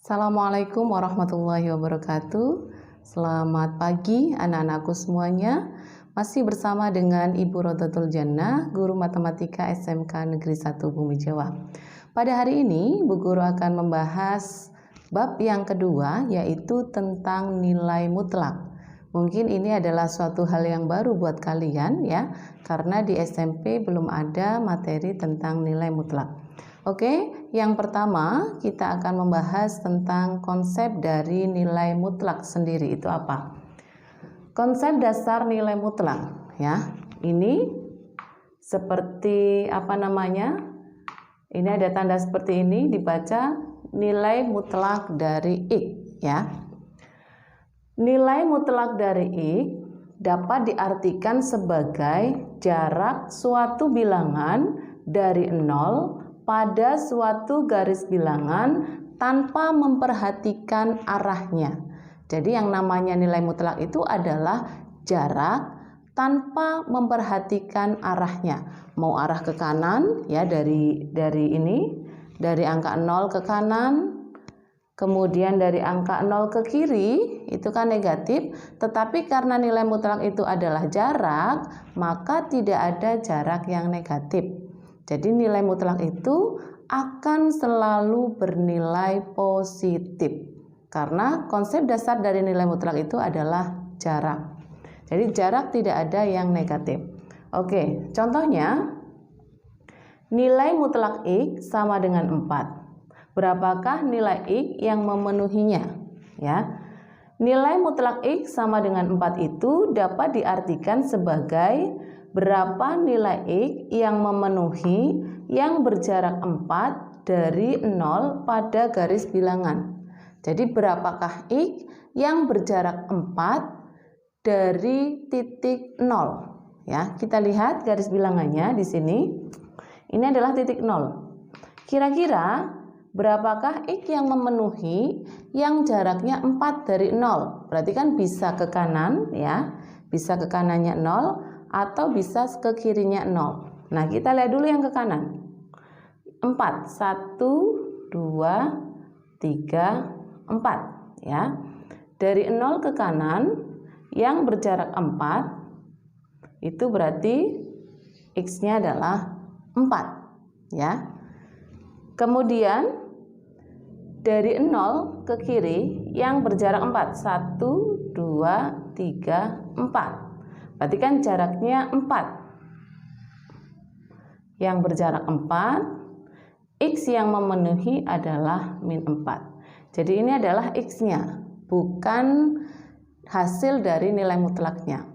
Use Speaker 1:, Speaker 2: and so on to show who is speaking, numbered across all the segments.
Speaker 1: Assalamualaikum warahmatullahi wabarakatuh. Selamat pagi anak-anakku semuanya. Masih bersama dengan Ibu Rodatul Jannah, Guru Matematika SMK Negeri 1 Bumi Jawa. Pada hari ini, Bu Guru akan membahas bab yang kedua, yaitu tentang nilai mutlak. Mungkin ini adalah suatu hal yang baru buat kalian ya, karena di SMP belum ada materi tentang nilai mutlak. Oke, yang pertama kita akan membahas tentang konsep dari nilai mutlak sendiri. Itu apa? Konsep dasar nilai mutlak ya. Ini seperti apa namanya? Ini ada tanda seperti ini, dibaca nilai mutlak dari X ya. Nilai mutlak dari X dapat diartikan sebagai jarak suatu bilangan dari 0 pada suatu garis bilangan tanpa memperhatikan arahnya. Jadi yang namanya nilai mutlak itu adalah jarak tanpa memperhatikan arahnya. Mau arah ke kanan ya, dari angka 0 ke kanan, kemudian dari angka 0 ke kiri, itu kan negatif. Tetapi karena nilai mutlak itu adalah jarak, maka tidak ada jarak yang negatif. Jadi nilai mutlak itu akan selalu bernilai positif. Karena konsep dasar dari nilai mutlak itu adalah jarak. Jadi jarak tidak ada yang negatif. Oke, contohnya nilai mutlak X sama dengan 4. Berapakah nilai X yang memenuhinya? Ya. Nilai mutlak X sama dengan 4 itu dapat diartikan sebagai berapa nilai X yang memenuhi yang berjarak 4 dari 0 pada garis bilangan. Jadi berapakah X yang berjarak 4 dari titik 0? Ya, kita lihat garis bilangannya di sini. Ini adalah titik 0. Kira-kira berapakah X yang memenuhi yang jaraknya 4 dari 0? Berarti kan bisa ke kanan ya, bisa ke kanannya 0 atau bisa ke kirinya 0. Nah, kita lihat dulu yang ke kanan. 4, 1, 2, 3, 4 ya. Dari 0 ke kanan yang berjarak 4 itu berarti X-nya adalah 4 ya. Kemudian dari 0 ke kiri yang berjarak 4, 1, 2, 3, 4. Berarti kan jaraknya 4. Yang berjarak 4, X yang memenuhi adalah min 4. Jadi ini adalah X-nya, bukan hasil dari nilai mutlaknya.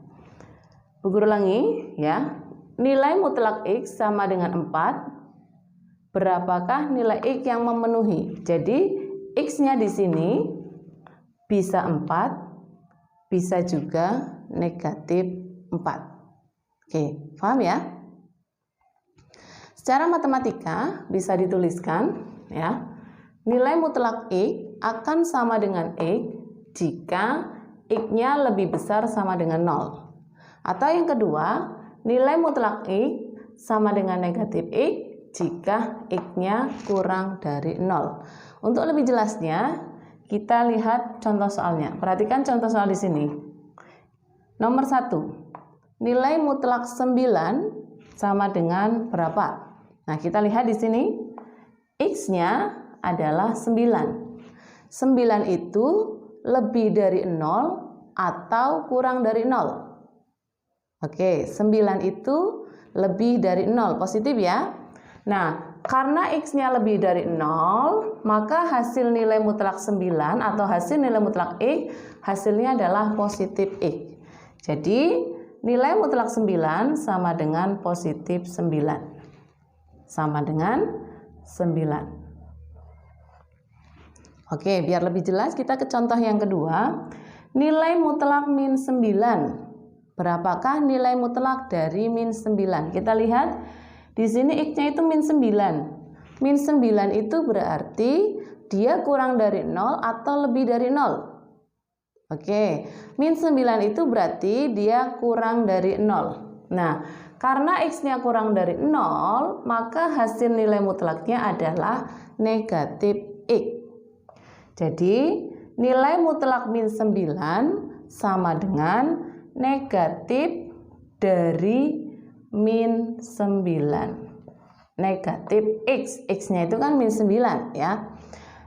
Speaker 1: Bu Guru ulangi ya. Nilai mutlak X sama dengan 4. Berapakah nilai X yang memenuhi? Jadi X-nya di sini bisa 4, bisa juga negatif 4. Oke, paham ya? Secara matematika bisa dituliskan ya. Nilai mutlak X akan sama dengan X jika X-nya lebih besar sama dengan 0. Atau yang kedua, nilai mutlak X sama dengan negatif X jika X-nya kurang dari 0. Untuk lebih jelasnya, kita lihat contoh soalnya. Perhatikan contoh soal di sini. Nomor 1. Nilai mutlak 9 sama dengan berapa? Nah, kita lihat di sini X-nya adalah 9. 9 itu lebih dari 0 atau kurang dari 0. Oke, 9 itu lebih dari 0, positif ya. Nah, karena X-nya lebih dari 0, maka hasil nilai mutlak 9 atau hasil nilai mutlak X, hasilnya adalah positif X. Jadi, nilai mutlak 9 sama dengan positif 9. Sama dengan 9. Oke, biar lebih jelas kita ke contoh yang kedua. Nilai mutlak min 9. Berapakah nilai mutlak dari min 9? Kita lihat di sini X-nya itu min 9. Min 9 itu berarti dia kurang dari 0 atau lebih dari 0. Oke, min 9 itu berarti dia kurang dari 0. Nah, karena X-nya kurang dari 0, maka hasil nilai mutlaknya adalah negatif X. Jadi nilai mutlak min 9 sama dengan negatif dari min 9. Negatif X, X-nya itu kan min 9 ya.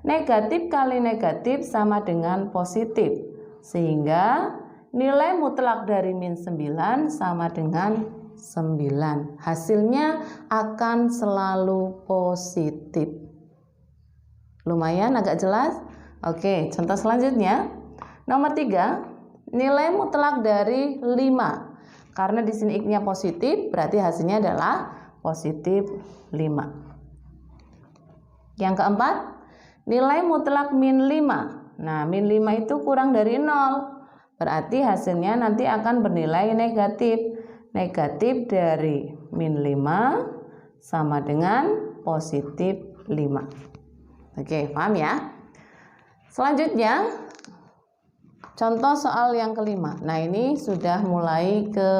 Speaker 1: Negatif kali negatif sama dengan positif. Sehingga nilai mutlak dari min 9 sama dengan 9. Hasilnya akan selalu positif. Lumayan agak jelas? Oke, contoh selanjutnya. Nomor 3, nilai mutlak dari 5. Karena di sini X-nya positif, berarti hasilnya adalah positif 5. Yang keempat, nilai mutlak min 5. Nah, min 5 itu kurang dari 0. Berarti hasilnya nanti akan bernilai negatif. Negatif dari min 5 sama dengan positif 5. Oke, paham ya? Selanjutnya, contoh soal yang kelima. Nah, ini sudah mulai ke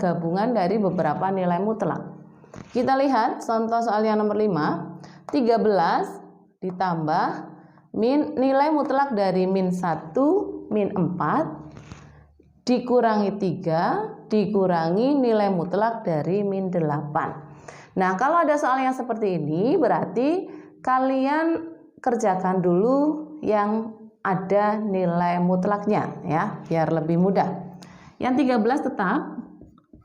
Speaker 1: gabungan dari beberapa nilai mutlak. Kita lihat contoh soal yang nomor 5. 13 ditambah nilai mutlak dari min 1 min 4 dikurangi 3 dikurangi nilai mutlak dari min 8. Nah, kalau ada soal yang seperti ini berarti kalian kerjakan dulu yang ada nilai mutlaknya ya, biar lebih mudah. Yang 13 tetap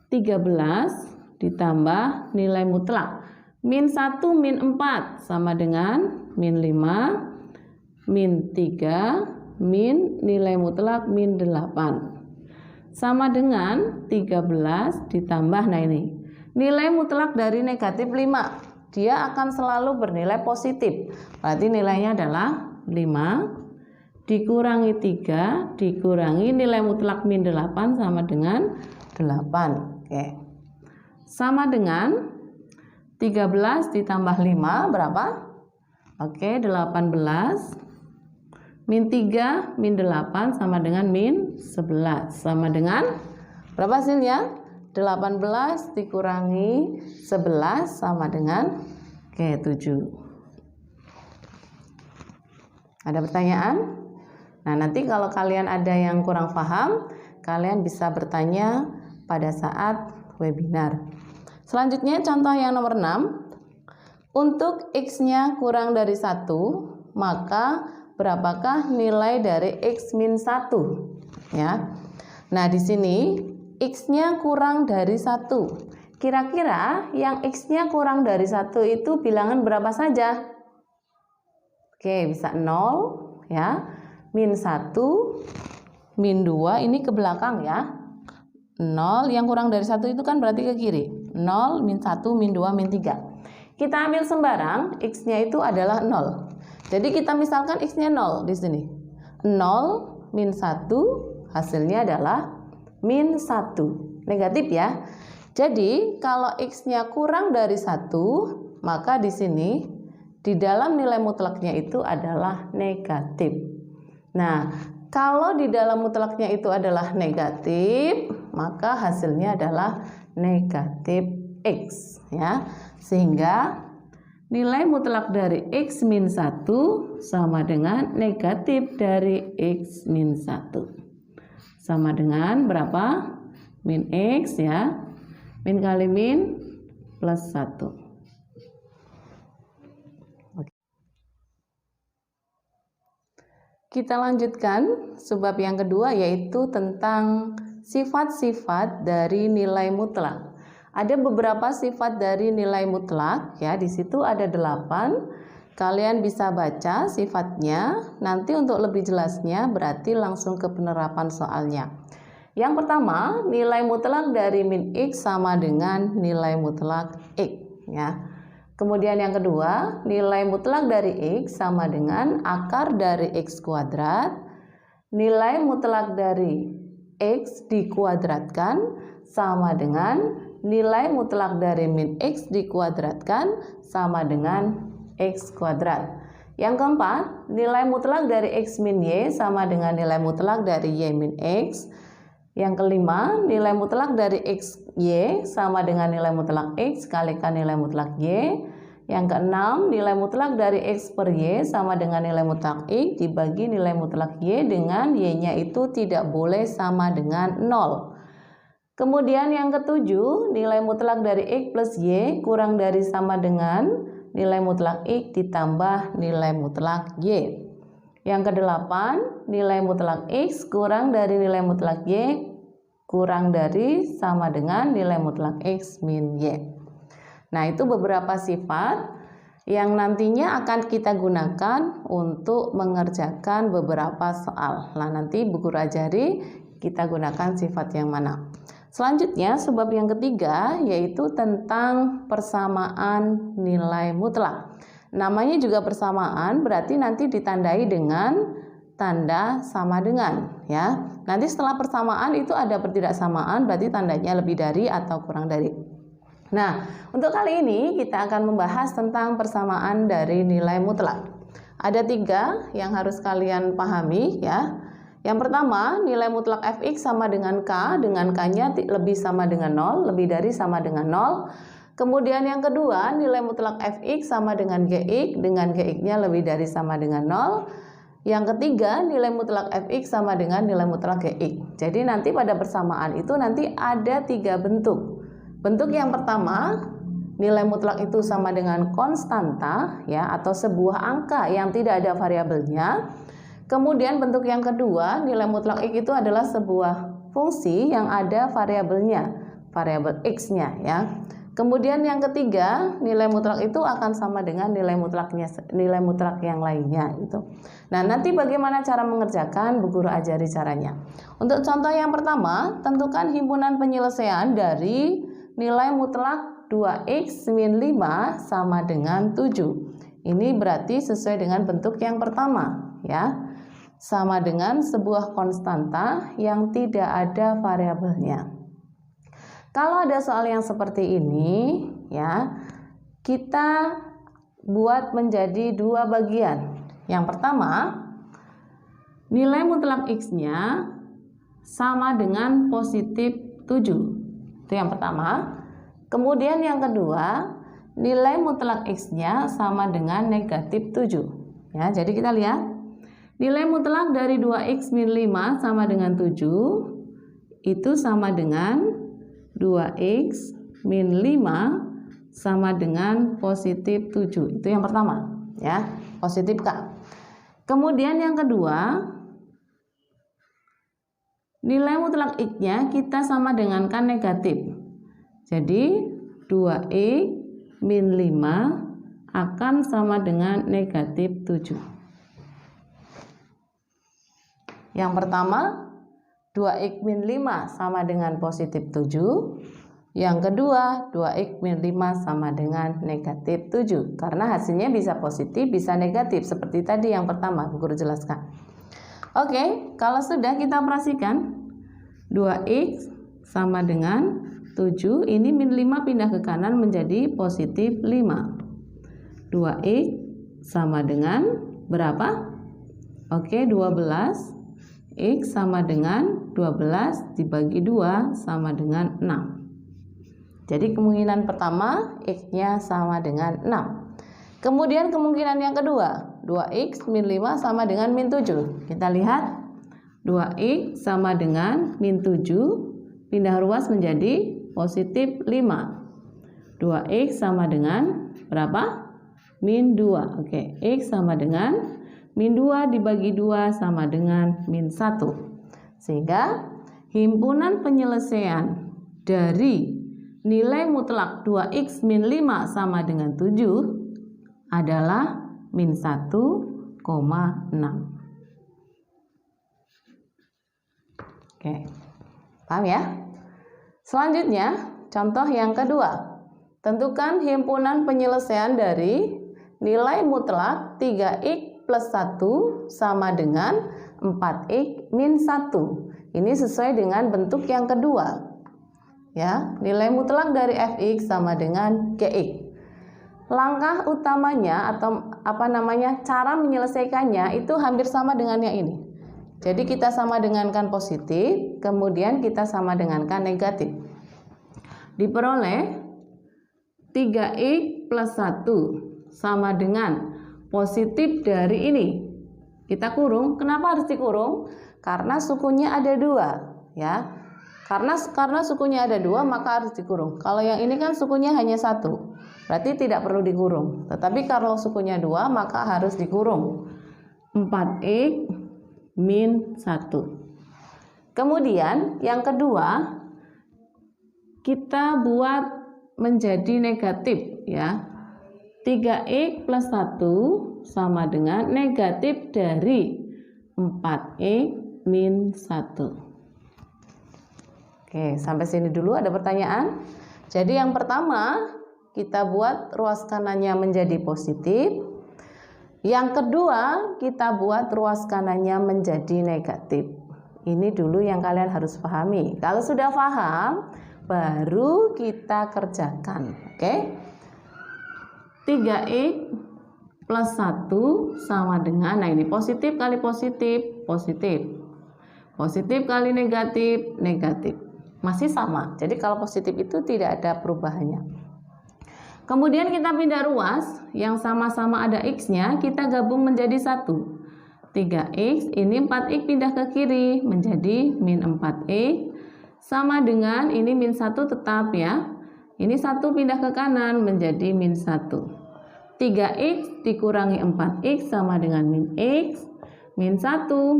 Speaker 1: 13 ditambah nilai mutlak min 1 min 4 sama dengan min 5 min 3 min nilai mutlak min 8 sama dengan 13 ditambah, nah ini nilai mutlak dari negatif 5. Dia akan selalu bernilai positif. Berarti nilainya adalah 5 dikurangi 3 dikurangi nilai mutlak min 8 sama dengan 8. Oke. Sama dengan 13 ditambah 5 berapa? Oke, 18 min 3 min 8 sama dengan min 11 sama dengan berapa hasilnya? 18 dikurangi 11 sama dengan 7. Ada pertanyaan? Nah, nanti kalau kalian ada yang kurang paham, kalian bisa bertanya pada saat webinar. Selanjutnya contoh yang nomor 6. Untuk X-nya kurang dari 1, maka berapakah nilai dari X min 1? Ya. Nah, di sini X-nya kurang dari 1. Kira-kira yang X-nya kurang dari 1 itu bilangan berapa saja? Oke, bisa 0 ya. Min 1, min 2 ini ke belakang ya. 0 yang kurang dari 1 itu kan berarti ke kiri. 0, min 1, min 2, min 3. Kita ambil sembarang, X-nya itu adalah 0. Jadi kita misalkan X-nya 0 di sini. 0 min 1 hasilnya adalah min 1, negatif ya. Jadi kalau X-nya kurang dari 1, maka di sini di dalam nilai mutlaknya itu adalah negatif. Nah, kalau di dalam mutlaknya itu adalah negatif, maka hasilnya adalah negatif X ya. Sehingga nilai mutlak dari X min 1 sama dengan negatif dari X min 1. Sama dengan berapa? Min X ya. Min kali min plus 1. Oke. Kita lanjutkan sebab yang kedua, yaitu tentang sifat-sifat dari nilai mutlak. Ada beberapa sifat dari nilai mutlak ya, di situ ada 8. Kalian bisa baca sifatnya. Nanti untuk lebih jelasnya berarti langsung ke penerapan soalnya. Yang pertama, nilai mutlak dari min X sama dengan nilai mutlak X ya. Kemudian yang kedua, nilai mutlak dari X sama dengan akar dari X kuadrat. Nilai mutlak dari X dikuadratkan sama dengan nilai mutlak dari min X dikuadratkan sama dengan X kuadrat. Yang keempat, nilai mutlak dari X min Y sama dengan nilai mutlak dari Y min X. Yang kelima, nilai mutlak dari X Y sama dengan nilai mutlak X kalikan nilai mutlak Y. Yang keenam, nilai mutlak dari X per Y sama dengan nilai mutlak X dibagi nilai mutlak Y dengan Y-nya itu tidak boleh sama dengan 0. Kemudian yang ketujuh, nilai mutlak dari X plus Y kurang dari sama dengan nilai mutlak X ditambah nilai mutlak Y. Yang kedelapan, nilai mutlak X kurang dari nilai mutlak Y kurang dari sama dengan nilai mutlak X min Y. Nah, itu beberapa sifat yang nantinya akan kita gunakan untuk mengerjakan beberapa soal. Nah, nanti Bu Guru ajari kita gunakan sifat yang mana. Selanjutnya, sebab yang ketiga yaitu tentang persamaan nilai mutlak. Namanya juga persamaan, berarti nanti ditandai dengan tanda sama dengan, ya. Nanti setelah persamaan itu ada pertidaksamaan, berarti tandanya lebih dari atau kurang dari. Nah, untuk kali ini kita akan membahas tentang persamaan dari nilai mutlak. Ada 3 yang harus kalian pahami, ya. Yang pertama, nilai mutlak fx sama dengan K-nya lebih sama dengan 0, lebih dari sama dengan 0. Kemudian yang kedua, nilai mutlak fx sama dengan gx-nya lebih dari sama dengan 0. Yang ketiga, nilai mutlak fx sama dengan nilai mutlak gx. Jadi nanti pada persamaan itu nanti ada 3 bentuk. Bentuk yang pertama, nilai mutlak itu sama dengan konstanta, ya, atau sebuah angka yang tidak ada variabelnya. Kemudian bentuk yang kedua, nilai mutlak X itu adalah sebuah fungsi yang ada variabelnya, variabel X-nya, ya. Kemudian yang ketiga, nilai mutlak itu akan sama dengan nilai mutlak yang lainnya gitu. Nah, nanti bagaimana cara mengerjakan, Bu Guru ajari caranya. Untuk contoh yang pertama, tentukan himpunan penyelesaian dari nilai mutlak 2x min 5 sama dengan 7. Ini berarti sesuai dengan bentuk yang pertama, ya. Sama dengan sebuah konstanta yang tidak ada variabelnya. Kalau ada soal yang seperti ini, ya, kita buat menjadi 2 bagian. Yang pertama, nilai mutlak x-nya sama dengan positif 7. Itu yang pertama. Kemudian yang kedua, nilai mutlak X-nya sama dengan negatif 7. Ya, jadi kita lihat. Nilai mutlak dari 2X min 5 sama dengan 7. Itu sama dengan 2X min 5 sama dengan positif 7. Itu yang pertama. Ya, positif K. Kemudian yang kedua, nilai mutlak X-nya kita sama dengankan negatif. Jadi 2X min 5 akan sama dengan negatif 7. Yang pertama, 2X min 5 sama dengan positif 7. Yang kedua, 2X min 5 sama dengan negatif 7. Karena hasilnya bisa positif, bisa negatif. Seperti tadi yang pertama, Bu Guru jelaskan. Oke, kalau sudah kita operasikan 2x sama dengan 7, ini min 5 pindah ke kanan menjadi positif 5. 2x sama dengan berapa? Oke, 12. X sama dengan 12 dibagi 2 sama dengan 6. Jadi kemungkinan pertama X-nya sama dengan 6. Kemudian kemungkinan yang kedua, 2X min 5 sama dengan min 7. Kita lihat 2X sama dengan min 7, pindah ruas menjadi positif 5. 2X sama dengan berapa? Min 2. Oke, X sama dengan min 2 dibagi 2 sama dengan min 1. Sehingga himpunan penyelesaian dari nilai mutlak 2X min 5 sama dengan 7 adalah min 1,6. Oke, paham ya? Selanjutnya, contoh yang kedua. Tentukan himpunan penyelesaian dari nilai mutlak 3X plus 1 sama dengan 4X min 1. Ini sesuai dengan bentuk yang kedua. Ya, nilai mutlak dari fx sama dengan gx. Langkah utamanya atau cara menyelesaikannya itu hampir sama dengan yang ini. Jadi kita sama dengankan positif, kemudian kita sama dengankan negatif. Diperoleh 3x plus 1 sama dengan positif dari ini. Kita kurung. Kenapa harus dikurung? Karena sukunya ada 2, ya. Karena sukunya ada 2 maka harus dikurung. Kalau yang ini kan sukunya hanya 1, berarti tidak perlu dikurung. Tetapi kalau sukunya 2 maka harus dikurung. 4x min 1. Kemudian yang kedua kita buat menjadi negatif, ya. 3x plus 1 sama dengan negatif dari 4x min 1. Oke, sampai sini dulu ada pertanyaan? Jadi yang pertama kita buat ruas kanannya menjadi positif. Yang kedua kita buat ruas kanannya menjadi negatif. Ini dulu yang kalian harus pahami. Kalau sudah paham baru kita kerjakan. Oke? 3x plus 1 sama dengan, nah ini positif kali positif, positif. Positif kali negatif, negatif. Masih sama. Jadi kalau positif itu tidak ada perubahannya. Kemudian kita pindah ruas, yang sama-sama ada x-nya, kita gabung menjadi 1. 3x, ini 4x pindah ke kiri, menjadi min 4x. Sama dengan, ini min 1 tetap ya. Ini 1 pindah ke kanan, menjadi min 1. 3x dikurangi 4x sama dengan min x. Min 1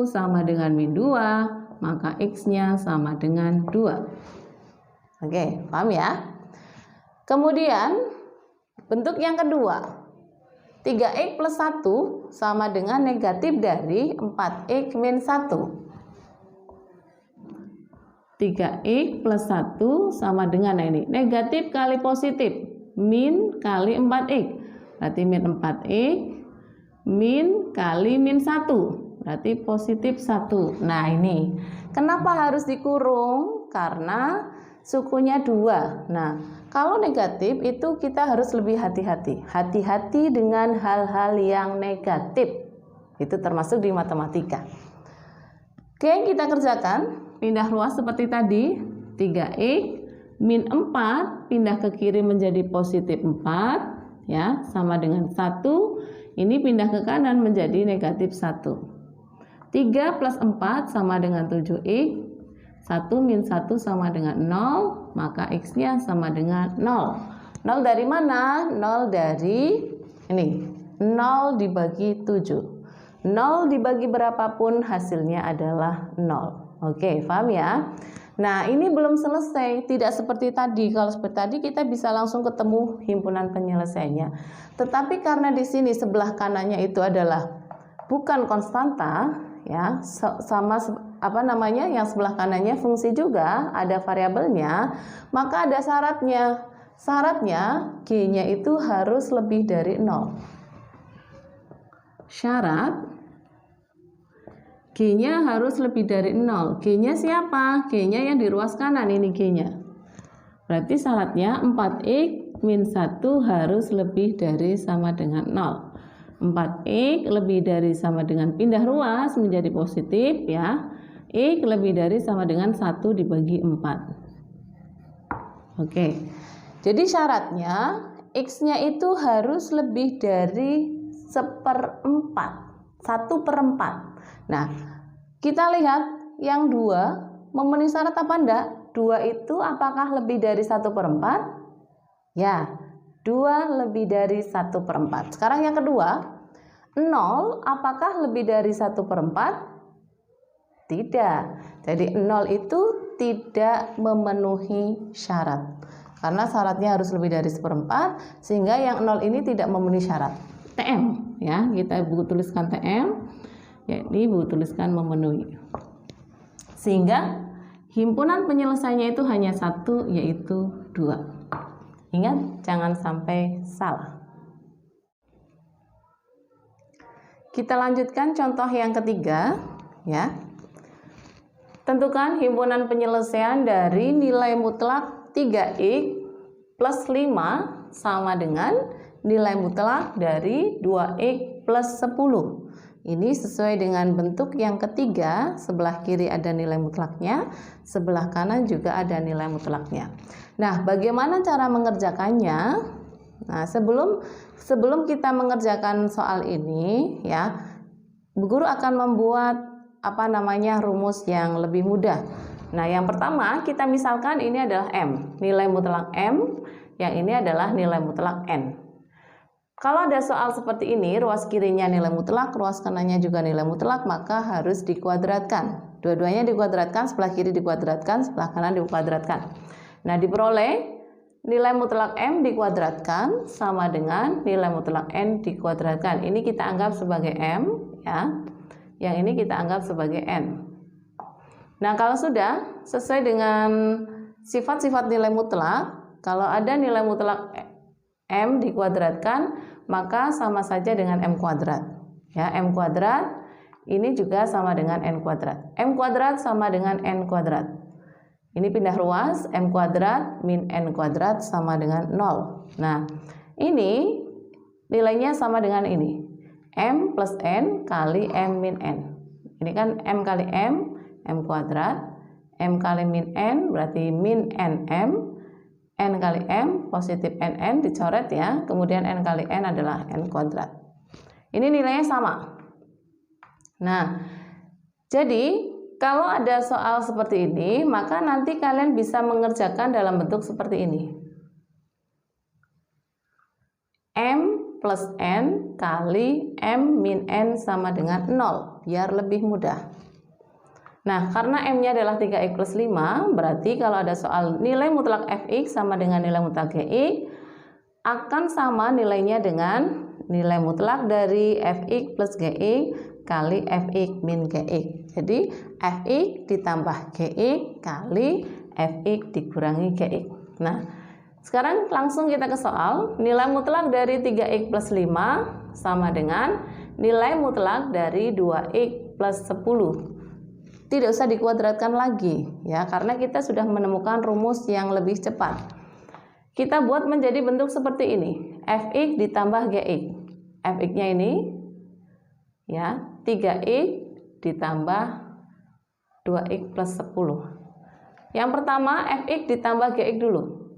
Speaker 1: sama dengan min 2, maka x-nya sama dengan 2. Oke, paham ya? Kemudian bentuk yang kedua, 3x plus 1 sama dengan negatif dari 4x min 1. 3x plus 1 sama dengan, nah ini negatif kali positif, min kali 4x, berarti min 4x, min kali min 1, berarti positif 1. Nah ini, kenapa harus dikurung? Karena sukunya 2. Nah, kalau negatif itu kita harus lebih hati-hati. Hati-hati dengan hal-hal yang negatif. Itu termasuk di matematika. Oke, kita kerjakan. Pindah ruas seperti tadi. 3x min 4 pindah ke kiri menjadi positif 4. Ya, sama dengan 1. Ini pindah ke kanan menjadi negatif 1. 3 plus 4 sama dengan 7x. 1 min 1 sama dengan 0, maka x-nya sama dengan 0. 0 dari mana? 0 dari ini. 0 dibagi 7. 0 dibagi berapapun hasilnya adalah 0. Oke, paham ya? Nah, ini belum selesai. Tidak seperti tadi. Kalau seperti tadi kita bisa langsung ketemu himpunan penyelesaiannya. Tetapi karena di sini sebelah kanannya itu adalah bukan konstanta, ya, sama yang sebelah kanannya fungsi juga, ada variabelnya, maka ada syaratnya. Syaratnya G-nya itu harus lebih dari 0. Syarat G-nya harus lebih dari 0. G-nya siapa? G-nya yang di ruas kanan, ini G-nya. Berarti syaratnya 4x min 1 harus lebih dari sama dengan 0. 4x lebih dari sama dengan pindah ruas menjadi positif, ya. X lebih dari sama dengan 1 dibagi 4. Oke. Jadi syaratnya X-nya itu harus lebih dari 1/4. 1/4. Nah, kita lihat yang 2 memenuhi syarat apa enggak? 2 itu apakah lebih dari 1/4? Ya, 2 lebih dari 1/4. Sekarang yang kedua, 0 apakah lebih dari 1/4? Tidak. Jadi 0 itu tidak memenuhi syarat. Karena syaratnya harus lebih dari 1/4, sehingga yang 0 ini tidak memenuhi syarat. TM, ya, kita tuliskan TM. Ya, ini tuliskan memenuhi. Sehingga himpunan penyelesaiannya itu hanya 1, yaitu 2. Ingat, jangan sampai salah. Kita lanjutkan contoh yang ketiga, ya. Tentukan himpunan penyelesaian dari nilai mutlak 3x plus 5 sama dengan nilai mutlak dari 2x plus 10. Ini sesuai dengan bentuk yang ketiga, sebelah kiri ada nilai mutlaknya, sebelah kanan juga ada nilai mutlaknya. Nah, bagaimana cara mengerjakannya? Nah, sebelum kita mengerjakan soal ini ya, Bu Guru akan membuat rumus yang lebih mudah. Nah, yang pertama kita misalkan ini adalah M, nilai mutlak M, yang ini adalah nilai mutlak N. Kalau ada soal seperti ini, ruas kirinya nilai mutlak, ruas kanannya juga nilai mutlak, maka harus dikuadratkan. Dua-duanya dikuadratkan, sebelah kiri dikuadratkan, sebelah kanan dikuadratkan. Nah, diperoleh nilai mutlak M dikuadratkan sama dengan nilai mutlak N dikuadratkan. Ini kita anggap sebagai M, ya. Yang ini kita anggap sebagai N. Nah, kalau sudah sesuai dengan sifat-sifat nilai mutlak, kalau ada nilai mutlak M dikuadratkan, maka sama saja dengan M kuadrat. Ya, M kuadrat ini juga sama dengan N kuadrat. M kuadrat sama dengan N kuadrat. Ini pindah ruas, M kuadrat min N kuadrat sama dengan 0. Nah, ini nilainya sama dengan ini. M plus N kali M min N. Ini kan M kali M, M kuadrat. M kali min N berarti min NM. N kali M, positif NN dicoret ya, kemudian N kali N adalah N kuadrat. Ini nilainya sama. Nah, jadi kalau ada soal seperti ini, maka nanti kalian bisa mengerjakan dalam bentuk seperti ini. M plus N kali M min N sama dengan 0, biar lebih mudah. Nah, karena M-nya adalah 3X plus 5, berarti kalau ada soal nilai mutlak Fx sama dengan nilai mutlak Gx, akan sama nilainya dengan nilai mutlak dari Fx plus Gx kali Fx min Gx. Jadi, Fx ditambah Gx kali Fx dikurangi Gx. Nah, sekarang langsung kita ke soal. Nilai mutlak dari 3X plus 5 sama dengan nilai mutlak dari 2X plus 10. Tidak usah dikuadratkan lagi ya, karena kita sudah menemukan rumus yang lebih cepat. Kita buat menjadi bentuk seperti ini. Fx ditambah Gx. Fx-nya ini ya, 3x ditambah 2x plus 10. Yang pertama Fx ditambah Gx dulu.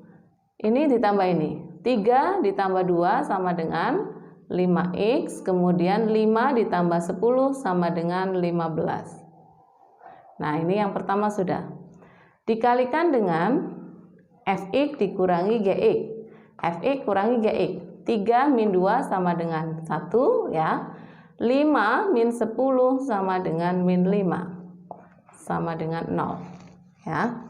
Speaker 1: Ini ditambah ini. 3 ditambah 2 sama dengan 5x, kemudian 5 ditambah 10 sama dengan 15. Nah, ini yang pertama sudah. Dikalikan dengan Fx dikurangi Gx. Fx kurangi Gx. 3 min 2 sama dengan 1 ya. 5 min 10 sama dengan min 5. Sama dengan 0 ya.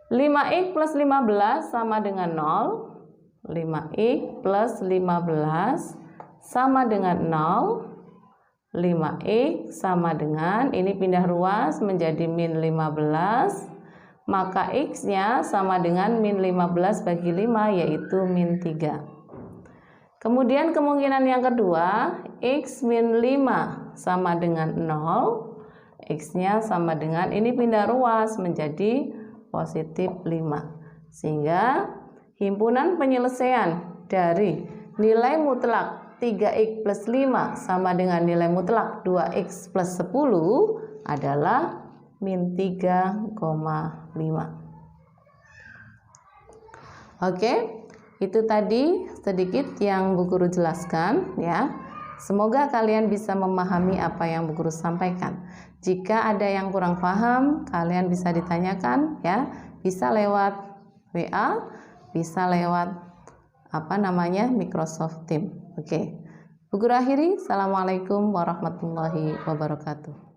Speaker 1: 5x plus 15 sama dengan 0. 5x plus 15 sama dengan 0. 5x sama dengan, ini pindah ruas menjadi min 15, maka x-nya sama dengan min 15 bagi 5, yaitu min 3. Kemudian kemungkinan yang kedua, x min 5 sama dengan 0, x-nya sama dengan, ini pindah ruas menjadi positif 5. Sehingga himpunan penyelesaian dari nilai mutlak 3x plus 5 sama dengan nilai mutlak 2x plus 10 adalah min 3,5. Oke, itu tadi sedikit yang Bu Guru jelaskan ya. Semoga kalian bisa memahami apa yang Bu Guru sampaikan. Jika ada yang kurang paham, kalian bisa ditanyakan ya. Bisa lewat WA, bisa lewat Microsoft Teams. Oke. Bu Guru akhiri. Assalamualaikum warahmatullahi wabarakatuh.